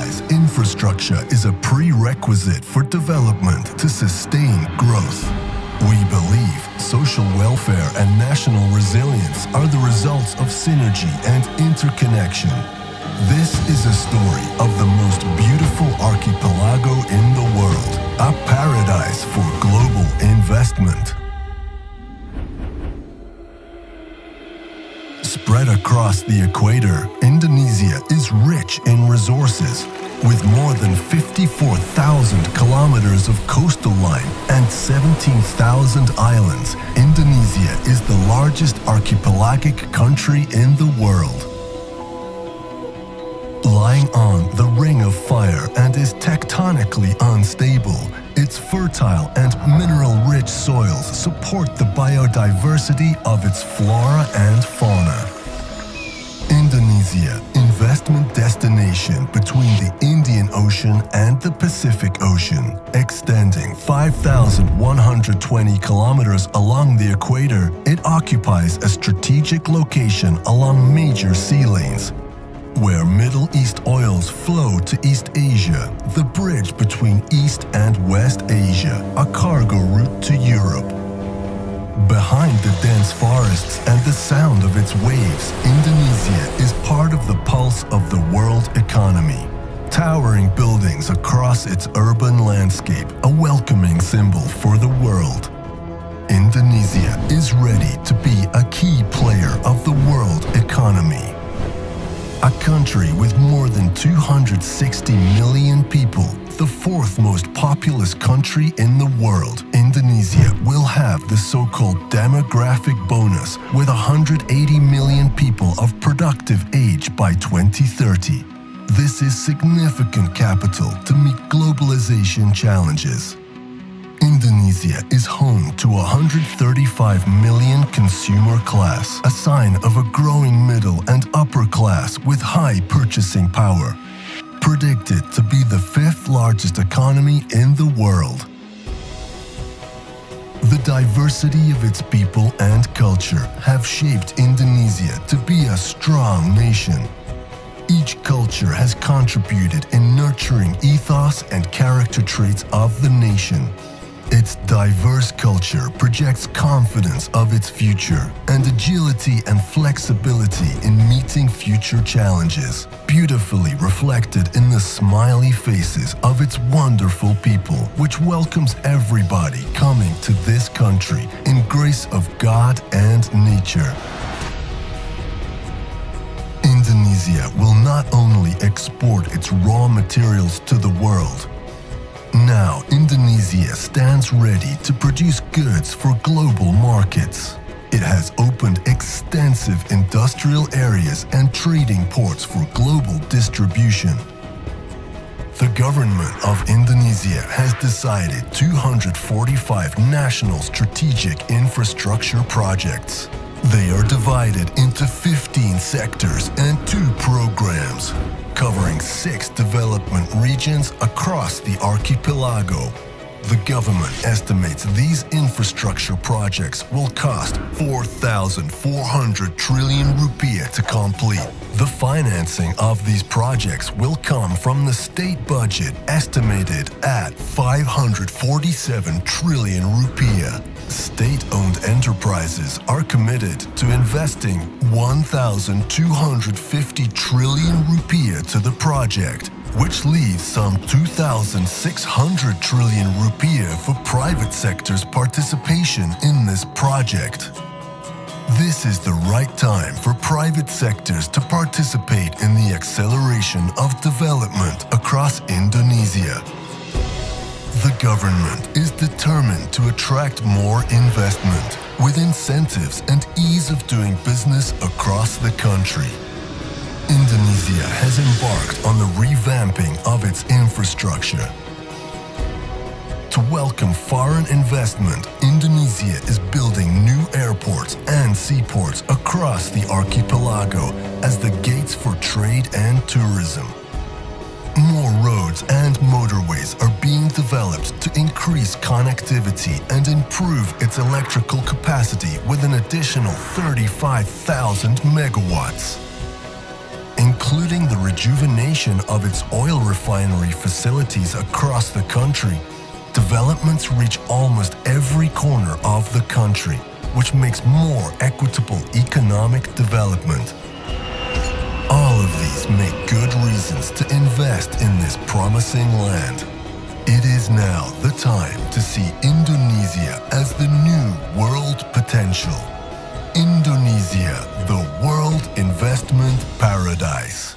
realize infrastructure is a prerequisite for development to sustain growth. We believe social welfare and national resilience are the results of synergy and interconnection. This is a story of the most beautiful archipelago in the world, a paradise for global investment. Spread across the equator, Indonesia is rich in resources. With more than 54,000 kilometers of coastal line and 17,000 islands, Indonesia is the largest archipelagic country in the world. Lying on the Ring of Fire and is tectonically unstable, its fertile and mineral-rich soils support the biodiversity of its flora and fauna. Indonesia, investment destination between the Indian Ocean and the Pacific Ocean, extending 5,120 kilometers along the equator, it occupies a strategic location along major sea lanes. Where Middle East oils flow to East Asia, the bridge between East and West Asia, a cargo route to Europe. Behind the dense forests and the sound of its waves, Indonesia is part of the pulse of the world economy. Towering buildings across its urban landscape, a welcoming symbol for the world. Indonesia is ready to be a key player of the world economy. A country with more than 260 million people, the fourth most populous country in the world, Indonesia will have the so-called demographic bonus with 180 million people of productive age by 2030. This is significant capital to meet globalization challenges. Indonesia is home to 135 million consumer class, a sign of a growing middle and upper class with high purchasing power. Predicted to be the fifth largest economy in the world. The diversity of its people and culture have shaped Indonesia to be a strong nation. Each culture has contributed in nurturing ethos and character traits of the nation. Its diverse culture projects confidence of its future and agility and flexibility in meeting future challenges, beautifully reflected in the smiley faces of its wonderful people, which welcomes everybody coming to this country in grace of God and nature. Indonesia will not only export its raw materials to the world. Now, Indonesia stands ready to produce goods for global markets. It has opened extensive industrial areas and trading ports for global distribution. The government of Indonesia has decided 245 national strategic infrastructure projects. They are divided into 15 sectors and 2 programs, covering 6 development regions across the archipelago. The government estimates these infrastructure projects will cost 4,400 trillion rupiah to complete. The financing of these projects will come from the state budget, estimated at 547 trillion rupiah. State-owned enterprises are committed to investing 1,250 trillion rupiah to the project, which leaves some 2,600 trillion rupiah for private sector's participation in this project. This is the right time for private sectors to participate in the acceleration of development across Indonesia. The government is determined to attract more investment with incentives and ease of doing business across the country. Indonesia has embarked on the revamping of its infrastructure. To welcome foreign investment, Indonesia is building new airports and seaports across the archipelago as the gates for trade and tourism. More roads and motorways are being developed to increase connectivity and improve its electrical capacity with an additional 35,000 megawatts. including the rejuvenation of its oil refinery facilities across the country, developments reach almost every corner of the country, which makes more equitable economic development. All of these make good reasons to invest in this promising land. It is now the time to see Indonesia as the new world potential. Indonesia, the world investment paradise.